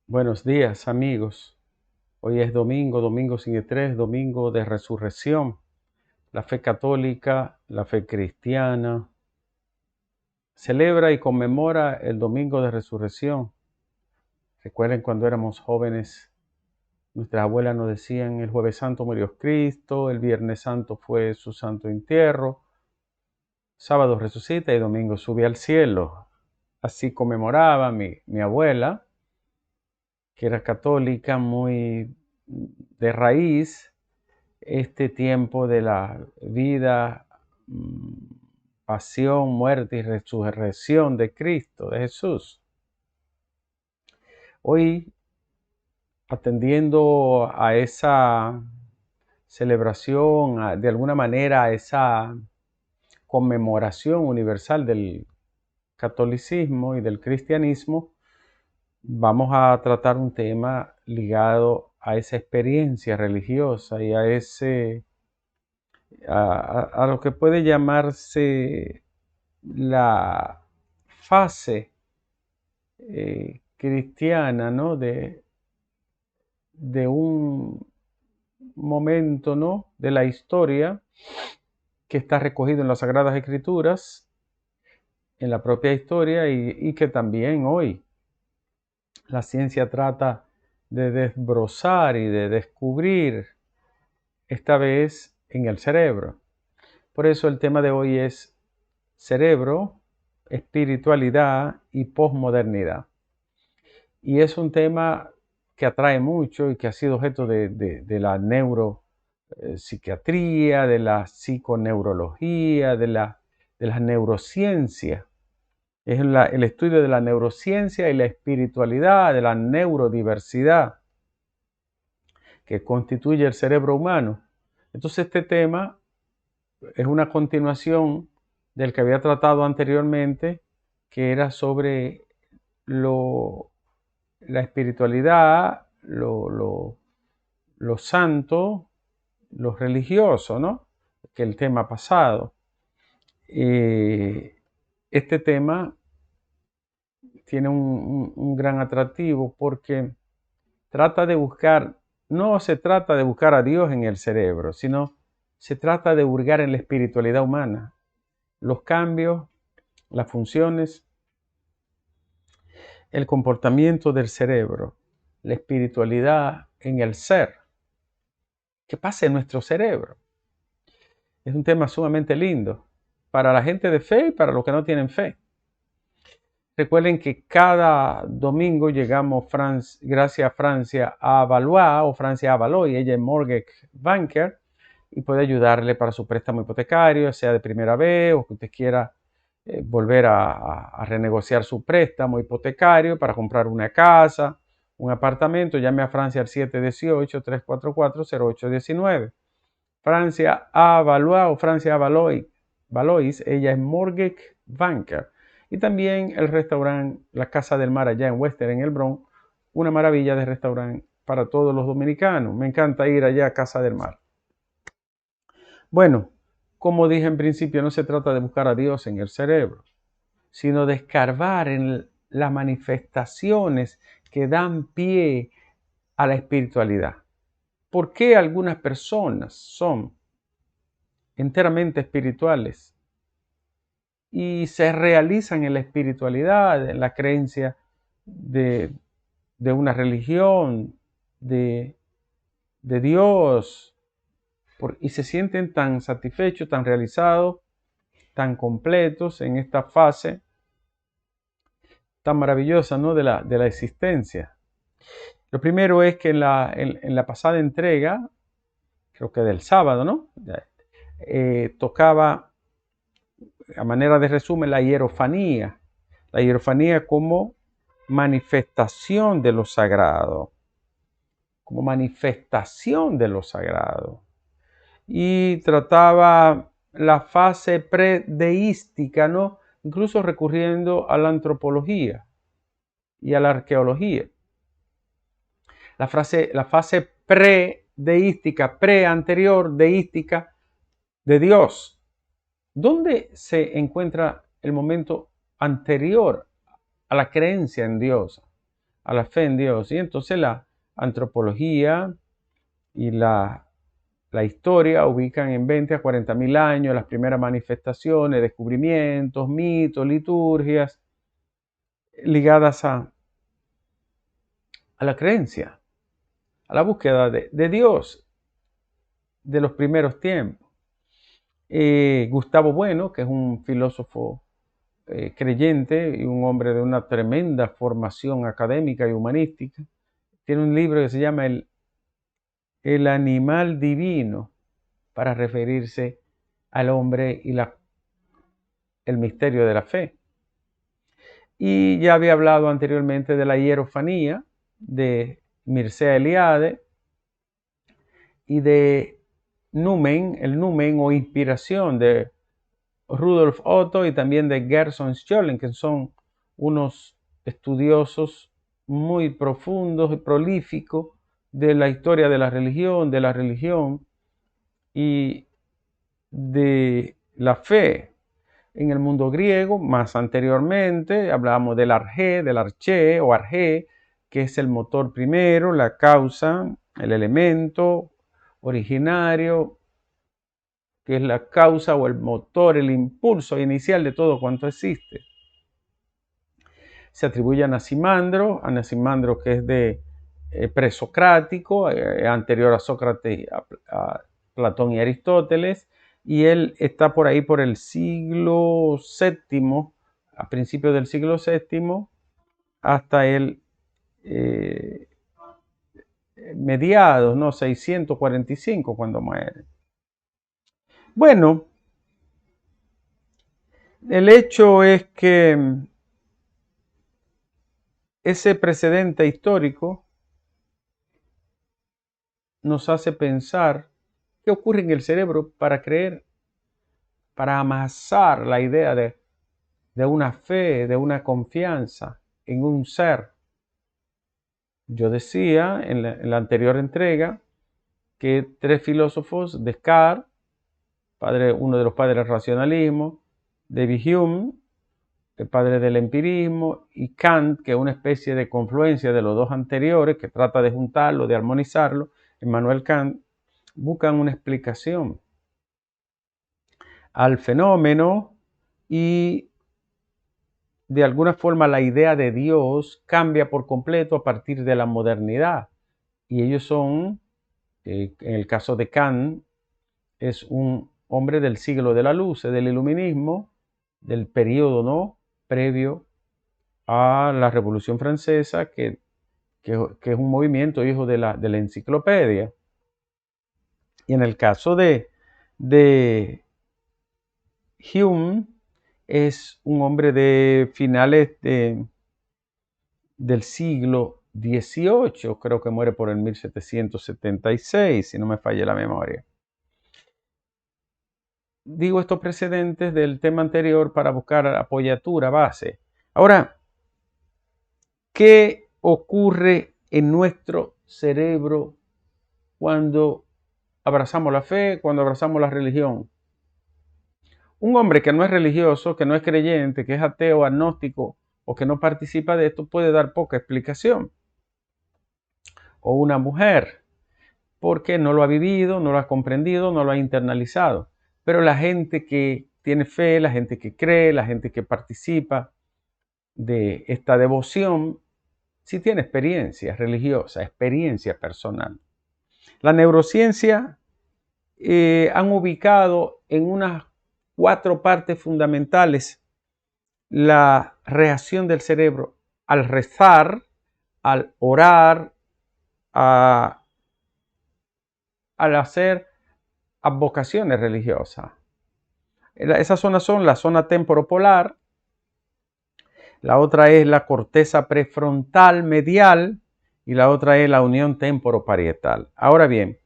Buenos días, amigos. Hoy es domingo, domingo sin estrés, domingo de resurrección. La fe católica, la fe cristiana, celebra y conmemora el domingo de resurrección. Recuerden cuando éramos jóvenes, nuestras abuelas nos decían, el jueves santo murió Cristo, el viernes santo fue su santo entierro, sábado resucita y domingo sube al cielo. Así conmemoraba mi abuela, que era católica, muy de raíz, este tiempo de la vida, pasión, muerte y resurrección de Cristo, de Jesús. Hoy, atendiendo a esa celebración, de alguna manera a esa conmemoración universal del catolicismo y del cristianismo, vamos a tratar un tema ligado a esa experiencia religiosa y a lo que puede llamarse la fase cristiana, ¿no? de un momento, ¿no? de la historia que está recogido en las Sagradas Escrituras, en la propia historia y que también hoy la ciencia trata de desbrozar y de descubrir, esta vez en el cerebro. Por eso el tema de hoy es cerebro, espiritualidad y posmodernidad. Y es un tema que atrae mucho y que ha sido objeto de la neuropsiquiatría, de la psiconeurología, de las neurociencias. Es el estudio de la neurociencia y la espiritualidad, de la neurodiversidad que constituye el cerebro humano. Entonces este tema es una continuación del que había tratado anteriormente, que era sobre la espiritualidad, lo santo, lo religioso, ¿no? Que el tema pasado. Este tema tiene un gran atractivo porque no se trata de buscar a Dios en el cerebro, sino se trata de hurgar en la espiritualidad humana, los cambios, las funciones, el comportamiento del cerebro, la espiritualidad en el ser. ¿Qué pasa en nuestro cerebro? Es un tema sumamente lindo para la gente de fe y para los que no tienen fe. Recuerden que cada domingo llegamos, gracias a Francia a Valois o Francia a Valois, ella es mortgage banker y puede ayudarle para su préstamo hipotecario, sea de primera vez o que usted quiera volver a renegociar su préstamo hipotecario para comprar una casa, un apartamento. Llame a Francia al 718-344-0819. Francia a Valois o Francia a Valois, ella es mortgage banker. Y también el restaurante La Casa del Mar allá en Western, en el Bronx, una maravilla de restaurante para todos los dominicanos. Me encanta ir allá a Casa del Mar. Bueno, como dije en principio, no se trata de buscar a Dios en el cerebro, sino de escarbar en las manifestaciones que dan pie a la espiritualidad. ¿Por qué algunas personas son enteramente espirituales y se realizan en la espiritualidad, en la creencia de una religión, de Dios, y se sienten tan satisfechos, tan realizados, tan completos en esta fase tan maravillosa, ¿no? de la existencia? Lo primero es que en la pasada entrega, creo que del sábado, ¿no? Tocaba, a manera de resumen, la hierofanía. La hierofanía como manifestación de lo sagrado. Como manifestación de lo sagrado. Y trataba la fase predeística, ¿no? Incluso recurriendo a la antropología y a la arqueología. La fase predeística, anterior deística de Dios. ¿Dónde se encuentra el momento anterior a la creencia en Dios, a la fe en Dios. Y entonces la antropología y la historia ubican en 20 a 40 mil años las primeras manifestaciones, descubrimientos, mitos, liturgias ligadas a la creencia, a la búsqueda de Dios de los primeros tiempos. Gustavo Bueno, que es un filósofo creyente y un hombre de una tremenda formación académica y humanística, tiene un libro que se llama El animal divino, para referirse al hombre y el misterio de la fe. Y ya había hablado anteriormente de la hierofanía de Mircea Eliade y de numen, el numen o inspiración de Rudolf Otto y también de Gerson Scholem, que son unos estudiosos muy profundos y prolíficos de la historia de la religión y de la fe en el mundo griego. Más anteriormente hablábamos del arché o arjé, que es el motor primero, la causa, el elemento originario, que es la causa o el motor, el impulso inicial de todo cuanto existe. Se atribuye a Anaximandro que es de presocrático, anterior a Sócrates, a Platón y Aristóteles, y él está por ahí por el siglo VII, a principios del siglo VII, hasta el mediados, ¿no? 645, cuando muere. Bueno, el hecho es que ese precedente histórico nos hace pensar qué ocurre en el cerebro para creer, para amasar la idea de una fe, de una confianza en un ser. Yo decía en la anterior entrega que tres filósofos, Descartes, uno de los padres del racionalismo, David Hume, el padre del empirismo, y Kant, que es una especie de confluencia de los dos anteriores, que trata de juntarlo, de armonizarlo, Immanuel Kant, buscan una explicación al fenómeno y de alguna forma la idea de Dios cambia por completo a partir de la modernidad. Y ellos son, en el caso de Kant, es un hombre del siglo de la luz, del iluminismo, del periodo, ¿no?, previo a la Revolución Francesa, que es un movimiento hijo de la enciclopedia. Y en el caso de Hume, es un hombre de finales del siglo XVIII, creo que muere por el 1776, si no me falla la memoria. Digo estos precedentes del tema anterior para buscar apoyatura, base. Ahora, ¿qué ocurre en nuestro cerebro cuando abrazamos la fe, cuando abrazamos la religión? Un hombre que no es religioso, que no es creyente, que es ateo, agnóstico o que no participa de esto puede dar poca explicación. O una mujer, porque no lo ha vivido, no lo ha comprendido, no lo ha internalizado. Pero la gente que tiene fe, la gente que cree, la gente que participa de esta devoción, sí tiene experiencia religiosa, experiencia personal. La neurociencia han ubicado en unas 4 partes fundamentales la reacción del cerebro al rezar, al orar, al hacer advocaciones religiosas. Esas zonas son la zona temporopolar, la otra es la corteza prefrontal medial y la otra es la unión temporoparietal. Ahora bien,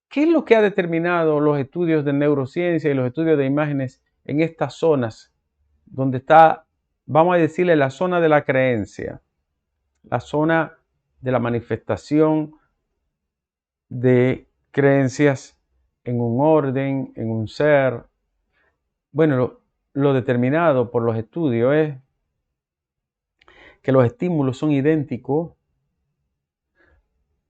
¿qué es lo que ha determinado los estudios de neurociencia y los estudios de imágenes en estas zonas donde está, vamos a decirle, la zona de la creencia, la zona de la manifestación de creencias en un orden, en un ser? Bueno, lo determinado por los estudios es que los estímulos son idénticos.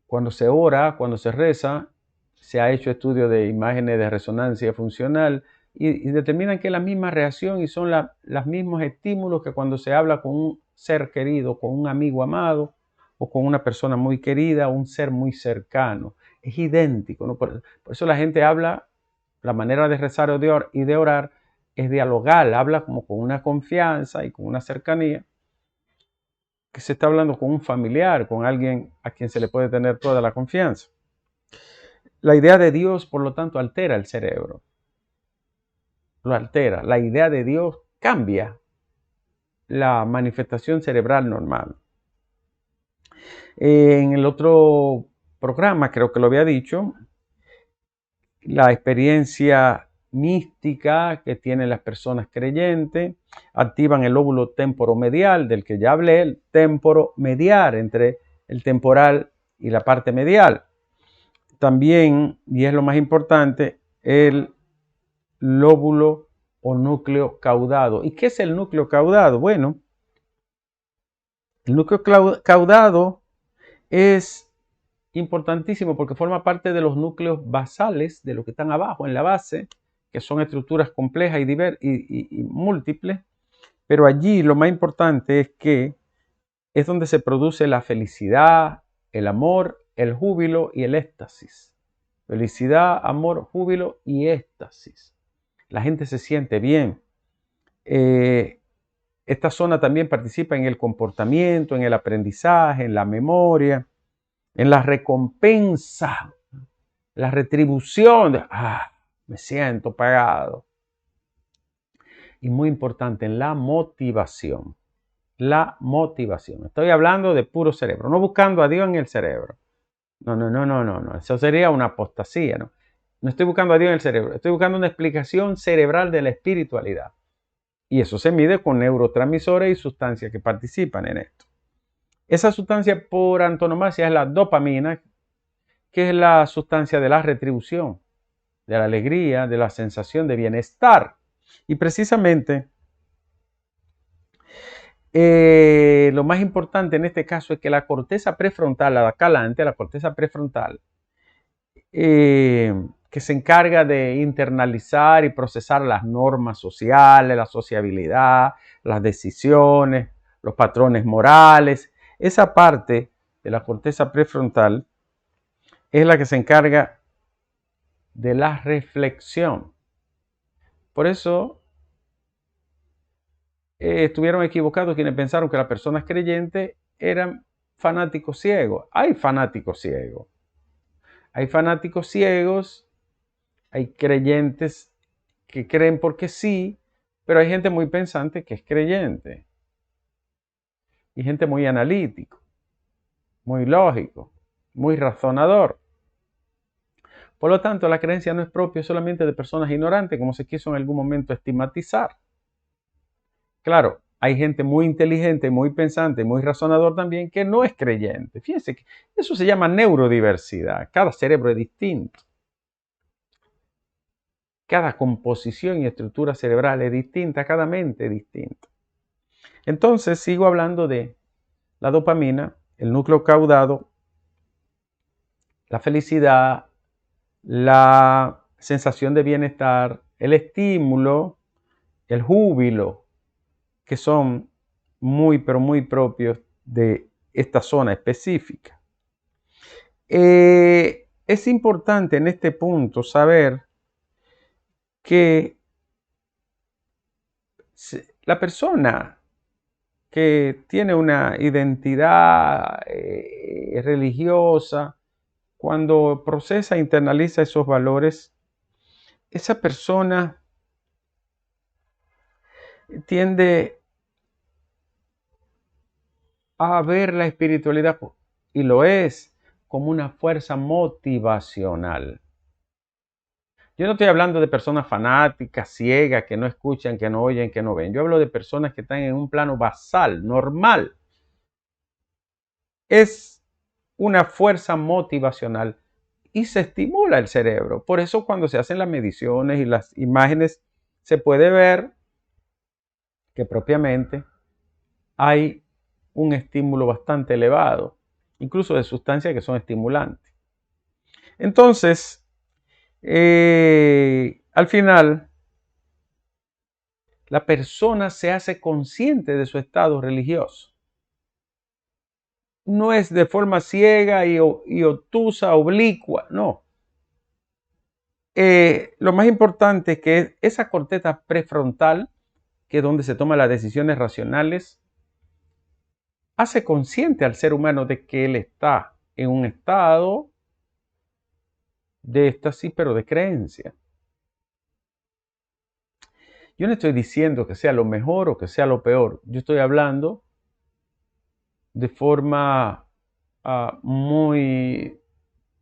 Cuando se ora, cuando se reza, se ha hecho estudio de imágenes de resonancia funcional y determinan que es la misma reacción y son los mismos estímulos que cuando se habla con un ser querido, con un amigo amado o con una persona muy querida, un ser muy cercano. Es idéntico, ¿no? Por eso la gente habla, la manera de rezar y de orar es dialogal, habla como con una confianza y con una cercanía, que se está hablando con un familiar, con alguien a quien se le puede tener toda la confianza. La idea de Dios, por lo tanto, altera el cerebro. Lo altera. La idea de Dios cambia la manifestación cerebral normal. En el otro programa, creo que lo había dicho, la experiencia mística que tienen las personas creyentes activan el lóbulo temporomedial, del que ya hablé, el temporomedial, entre el temporal y la parte medial. También, y es lo más importante, el lóbulo o núcleo caudado. ¿Y qué es el núcleo caudado? Bueno, el núcleo caudado es importantísimo porque forma parte de los núcleos basales, de los que están abajo en la base, que son estructuras complejas y múltiples, pero allí lo más importante es que es donde se produce la felicidad, el amor, el júbilo y el éxtasis. Felicidad, amor, júbilo y éxtasis. La gente se siente bien. Esta zona también participa en el comportamiento, en el aprendizaje, en la memoria, en la recompensa, la retribución. Me siento pagado. Y muy importante, en la motivación. La motivación. Estoy hablando de puro cerebro, no buscando a Dios en el cerebro. No. Eso sería una apostasía, ¿no? No estoy buscando a Dios en el cerebro. Estoy buscando una explicación cerebral de la espiritualidad. Y eso se mide con neurotransmisores y sustancias que participan en esto. Esa sustancia por antonomasia es la dopamina, que es la sustancia de la retribución, de la alegría, de la sensación de bienestar. Y precisamente lo más importante en este caso es que la corteza prefrontal, la de acá adelante, la corteza prefrontal, que se encarga de internalizar y procesar las normas sociales, la sociabilidad, las decisiones, los patrones morales. Esa parte de la corteza prefrontal es la que se encarga de la reflexión. Por eso estuvieron equivocados quienes pensaron que las personas creyentes eran fanáticos ciegos. Hay fanáticos ciegos. Hay fanáticos ciegos, hay creyentes que creen porque sí, pero hay gente muy pensante que es creyente. Y gente muy analítico, muy lógico, muy razonador. Por lo tanto, la creencia no es propia solamente de personas ignorantes, como se quiso en algún momento estigmatizar. Claro, hay gente muy inteligente, muy pensante, muy razonador también, que no es creyente. Fíjense que eso se llama neurodiversidad. Cada cerebro es distinto. Cada composición y estructura cerebral es distinta, cada mente es distinta. Entonces, sigo hablando de la dopamina, el núcleo caudado, la felicidad, la sensación de bienestar, el estímulo, el júbilo, que son muy, pero muy propios de esta zona específica. Es importante en este punto saber que la persona que tiene una identidad religiosa, cuando procesa e internaliza esos valores, esa persona tiende a ver la espiritualidad, y lo es, como una fuerza motivacional. Yo no estoy hablando de personas fanáticas, ciegas, que no escuchan, que no oyen, que no ven. Yo hablo de personas que están en un plano basal, normal. Es una fuerza motivacional y se estimula el cerebro. Por eso cuando se hacen las mediciones y las imágenes, se puede ver que propiamente hay un estímulo bastante elevado, incluso de sustancias que son estimulantes. Entonces, al final, la persona se hace consciente de su estado religioso. No es de forma ciega y obtusa, oblicua, no. Lo más importante es que esa corteza prefrontal, que es donde se toman las decisiones racionales, hace consciente al ser humano de que él está en un estado de éxtasis, pero de creencia. Yo no estoy diciendo que sea lo mejor o que sea lo peor. Yo estoy hablando de forma muy,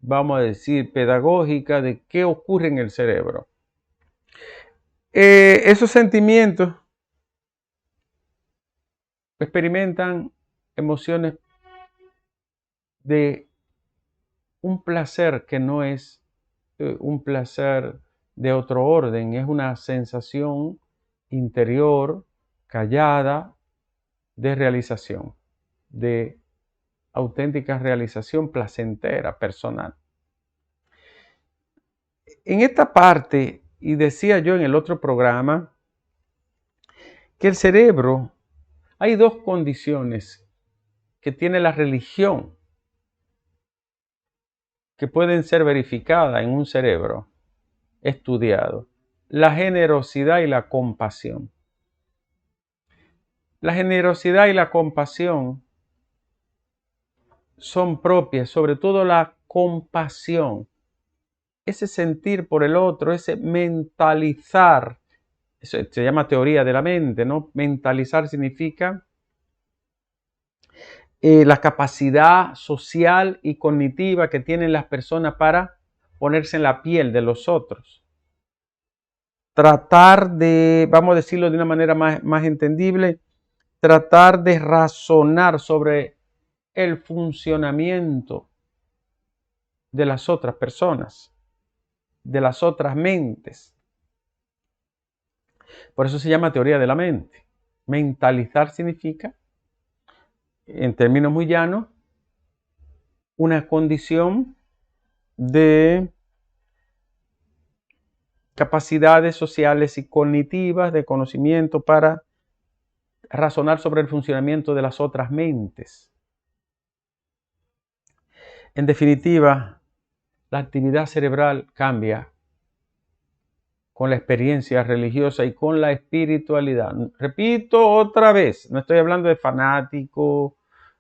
vamos a decir, pedagógica de qué ocurre en el cerebro. Esos sentimientos experimentan emociones de un placer que no es un placer de otro orden, es una sensación interior, callada, de realización, de auténtica realización placentera, personal. En esta parte, y decía yo en el otro programa, que el cerebro, hay dos condiciones que tiene la religión que pueden ser verificadas en un cerebro estudiado: la generosidad y la compasión. La generosidad y la compasión son propias, sobre todo la compasión, ese sentir por el otro, ese mentalizar. Eso se llama teoría de la mente, ¿no? Mentalizar significa la capacidad social y cognitiva que tienen las personas para ponerse en la piel de los otros. Tratar de, vamos a decirlo de una manera más entendible, tratar de razonar sobre el funcionamiento de las otras personas, de las otras mentes. Por eso se llama teoría de la mente. Mentalizar significa, en términos muy llanos, una condición de capacidades sociales y cognitivas de conocimiento para razonar sobre el funcionamiento de las otras mentes. En definitiva, la actividad cerebral cambia con la experiencia religiosa y con la espiritualidad. Repito otra vez, no estoy hablando de fanáticos,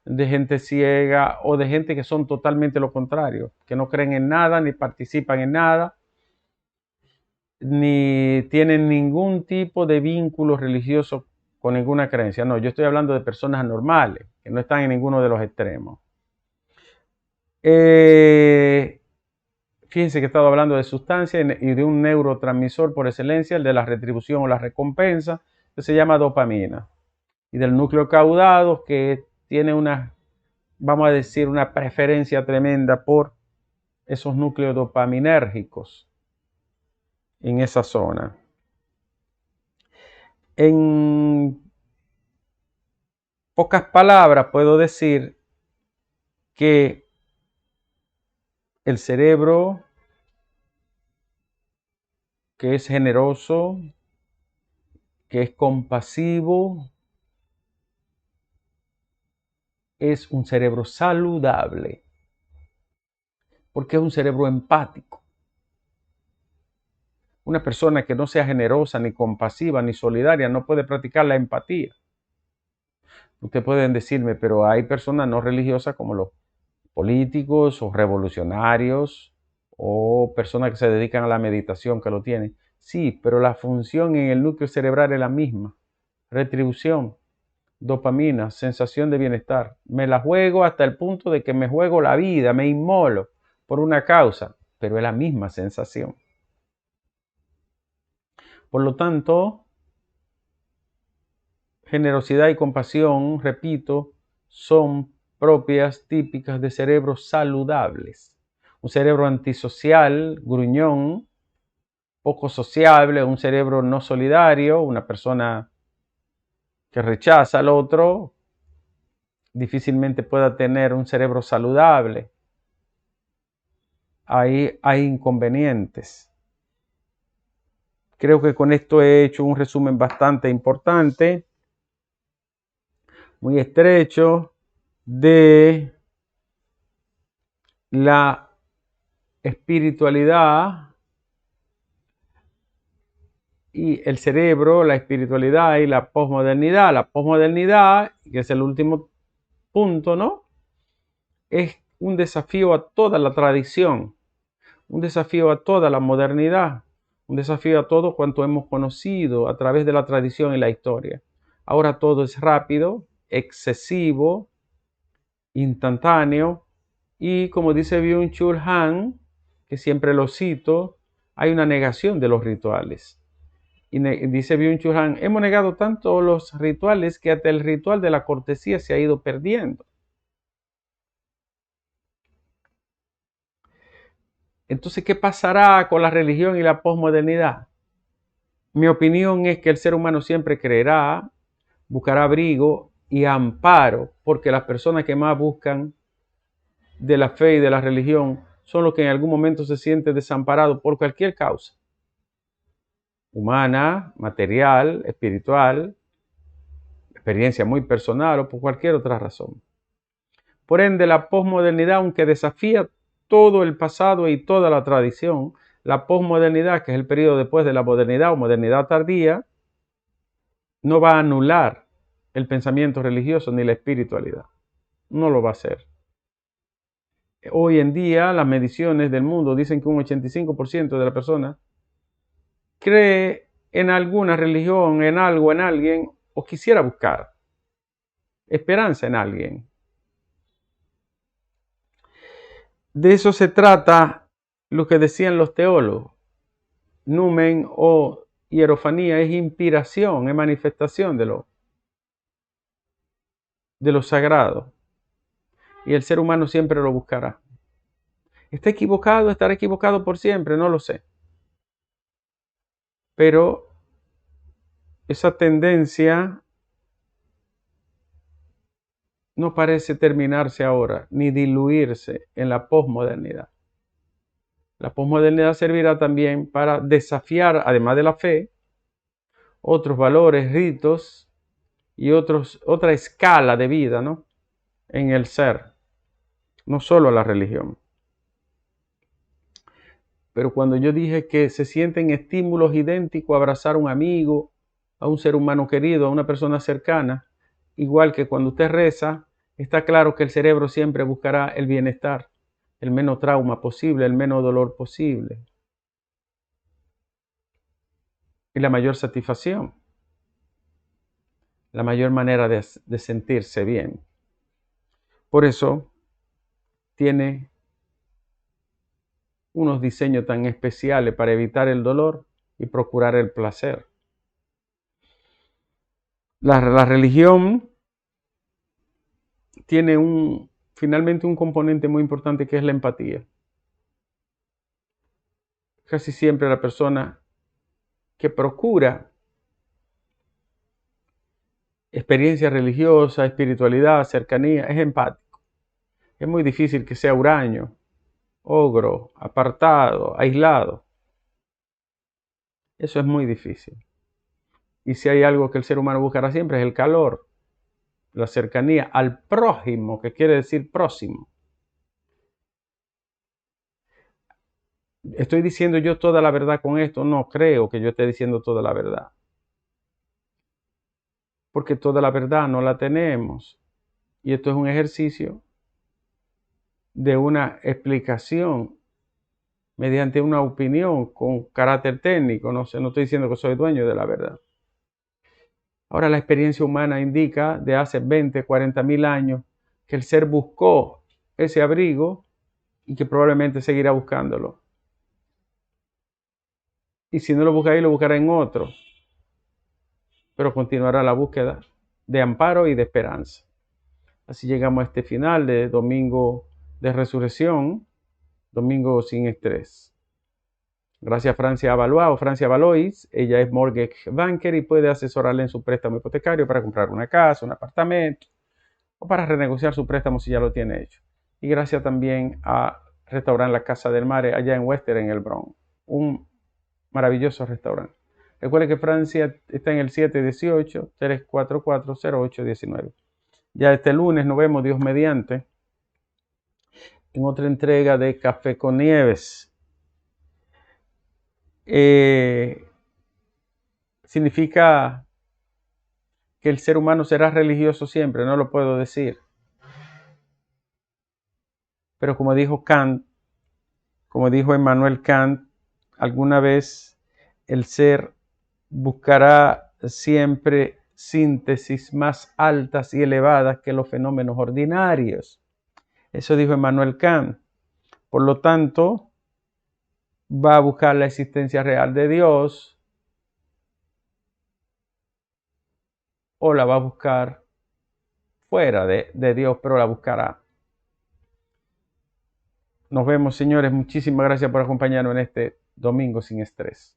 de gente ciega o de gente que son totalmente lo contrario, que no creen en nada, ni participan en nada, ni tienen ningún tipo de vínculo religioso con ninguna creencia. No, yo estoy hablando de personas normales, que no están en ninguno de los extremos. Fíjense que he estado hablando de sustancia y de un neurotransmisor por excelencia, el de la retribución o la recompensa, que se llama dopamina. Y del núcleo caudado, que tiene una, vamos a decir, una preferencia tremenda por esos núcleos dopaminérgicos en esa zona. En pocas palabras puedo decir que el cerebro, que es generoso, que es compasivo, es un cerebro saludable, porque es un cerebro empático. Una persona que no sea generosa, ni compasiva, ni solidaria, no puede practicar la empatía. Ustedes pueden decirme, pero hay personas no religiosas como los políticos o revolucionarios o personas que se dedican a la meditación que lo tienen. Sí, pero la función en el núcleo cerebral es la misma. Retribución, dopamina, sensación de bienestar. Me la juego hasta el punto de que me juego la vida, me inmolo por una causa, pero es la misma sensación. Por lo tanto, generosidad y compasión, repito, son propias, típicas de cerebros saludables. Un cerebro antisocial, gruñón, poco sociable, un cerebro no solidario, una persona que rechaza al otro, difícilmente pueda tener un cerebro saludable. Ahí hay inconvenientes. Creo que con esto he hecho un resumen bastante importante, muy estrecho, de la espiritualidad y el cerebro, la espiritualidad y la posmodernidad. La posmodernidad, que es el último punto, ¿no? Es un desafío a toda la tradición, un desafío a toda la modernidad, un desafío a todo cuanto hemos conocido a través de la tradición y la historia. Ahora todo es rápido, excesivo, instantáneo y, como dice Byung-Chul Han, que siempre lo cito, hay una negación de los rituales. Y dice Byung-Chul Han, hemos negado tanto los rituales que hasta el ritual de la cortesía se ha ido perdiendo. Entonces, ¿qué pasará con la religión y la posmodernidad? Mi opinión es que el ser humano siempre creerá, buscará abrigo y amparo, porque las personas que más buscan de la fe y de la religión son los que en algún momento se sienten desamparados por cualquier causa, humana, material, espiritual, experiencia muy personal o por cualquier otra razón. Por ende, la posmodernidad, aunque desafía todo el pasado y toda la tradición, la posmodernidad, que es el periodo después de la modernidad o modernidad tardía, no va a anular el pensamiento religioso ni la espiritualidad. No lo va a hacer. Hoy en día, las mediciones del mundo dicen que un 85% de la persona cree en alguna religión, en algo, en alguien, o quisiera buscar esperanza en alguien. De eso se trata lo que decían los teólogos. Numen o hierofanía es inspiración, es manifestación de lo sagrado. Y el ser humano siempre lo buscará. ¿Está equivocado? ¿Estará equivocado por siempre? No lo sé. Pero esa tendencia no parece terminarse ahora, ni diluirse en la posmodernidad. La posmodernidad servirá también para desafiar, además de la fe, otros valores, ritos y otra escala de vida, ¿no? En el ser, no solo la religión. Pero cuando yo dije que se sienten estímulos idénticos a abrazar a un amigo, a un ser humano querido, a una persona cercana, igual que cuando usted reza, está claro que el cerebro siempre buscará el bienestar, el menos trauma posible, el menos dolor posible y la mayor satisfacción, la mayor manera de sentirse bien. Por eso tiene unos diseños tan especiales para evitar el dolor y procurar el placer. La religión tiene finalmente un componente muy importante que es la empatía. Casi siempre la persona que procura experiencia religiosa, espiritualidad, cercanía, es empático. Es muy difícil que sea huraño, ogro, apartado, aislado. Eso es muy difícil. Y si hay algo que el ser humano buscará siempre es el calor, la cercanía al prójimo, que quiere decir próximo. ¿Estoy diciendo yo toda la verdad con esto? No creo que yo esté diciendo toda la verdad. Porque toda la verdad no la tenemos. Y esto es un ejercicio de una explicación mediante una opinión con carácter técnico. No sé, no estoy diciendo que soy dueño de la verdad. Ahora la experiencia humana indica de hace 20, 40 mil años que el ser buscó ese abrigo y que probablemente seguirá buscándolo. Y si no lo busca ahí, lo buscará en otro. Pero continuará la búsqueda de amparo y de esperanza. Así llegamos a este final de Domingo de Resurrección, Domingo sin estrés. Gracias a Francia Valois o Francia Valois. Ella es mortgage banker y puede asesorarle en su préstamo hipotecario para comprar una casa, un apartamento, o para renegociar su préstamo si ya lo tiene hecho. Y gracias también a Restaurante La Casa del Mare allá en Western, en el Bronx. Un maravilloso restaurante. Recuerde que Francia está en el 718-344-0819. Ya este lunes nos vemos, Dios mediante, en otra entrega de Café con Nieves. Significa que el ser humano será religioso siempre, no lo puedo decir. Pero como dijo Kant, como dijo Emmanuel Kant, alguna vez el ser buscará siempre síntesis más altas y elevadas que los fenómenos ordinarios. Eso dijo Emmanuel Kant. Por lo tanto, va a buscar la existencia real de Dios o la va a buscar fuera de Dios, pero la buscará. Nos vemos, señores. Muchísimas gracias por acompañarnos en este Domingo sin Estrés.